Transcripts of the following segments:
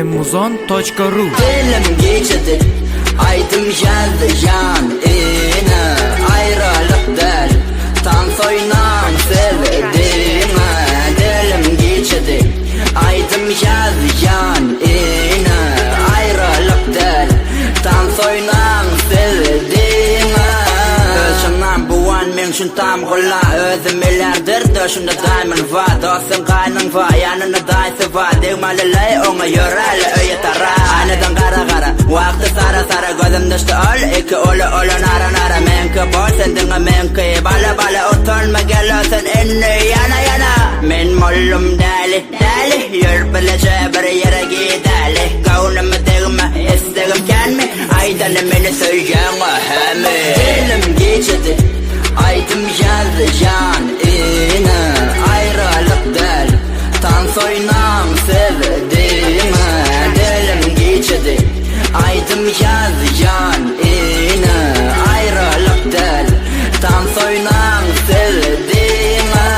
Emuzon.ru Dilim geçidi, aydım geldi yanına. Ayrılık del, tam soynan sevdiğime. Dilim geçidi, aydım geldi yanına. Ayrılık del, tam soynan sevdiğime. Özümden bu an men şun tam kolla. Özüm ilerdir döşümde daimin va. Dostun kaynın va, yanına daysı va. Devmalilay ona yöreli öye tara. Anıdan kara kara, vakti sara sara. Gözüm düştü ol, iki olu nara nara. Menki bol sendinge menki bala bala. Oturma geliyorsun inni yana yana. Men mollum deli deli, yürpülece bir yere gideli. Kavnumu degme, istegim gelme. Aydanı beni söyleyene hemi. Dilim geçidi, aydım geldi yanına. Ayrılık del, tan soynam sevdiğime. Dilim geçidi, aydım geldi yanına. Ayrılık del, tan soynam sevdiğime.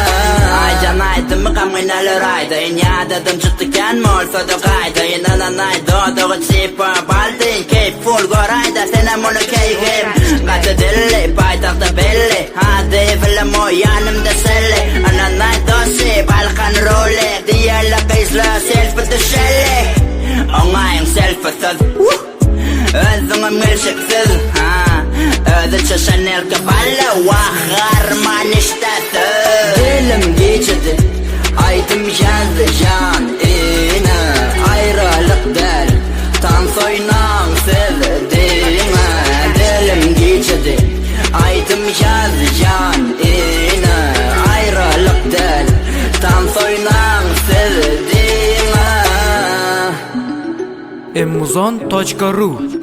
Aycan aydım kamginalı rayda. İnyadadım çıktıken molsa da kayda. İnanan doğduğu çipa baldin. Keyf full gorayda senem onu keyfim. Katı dilli paytakta belli. Hadi film o yanımda selli. Ananay dosi balkan rolli. Diğerle kızla selfie düşelli. Onayın selfiesiz özümüm milşiksiz. Özü çeşen el kafalı vaharman iştesiz. Dilim geçidi, aydım geldi yanına. Ayrılık del, tam soynam sevdiğime. Dilim geçidi, aydım geldi yanına. Ayrılık del, tam soynam sevdiğime. Emuzon.ru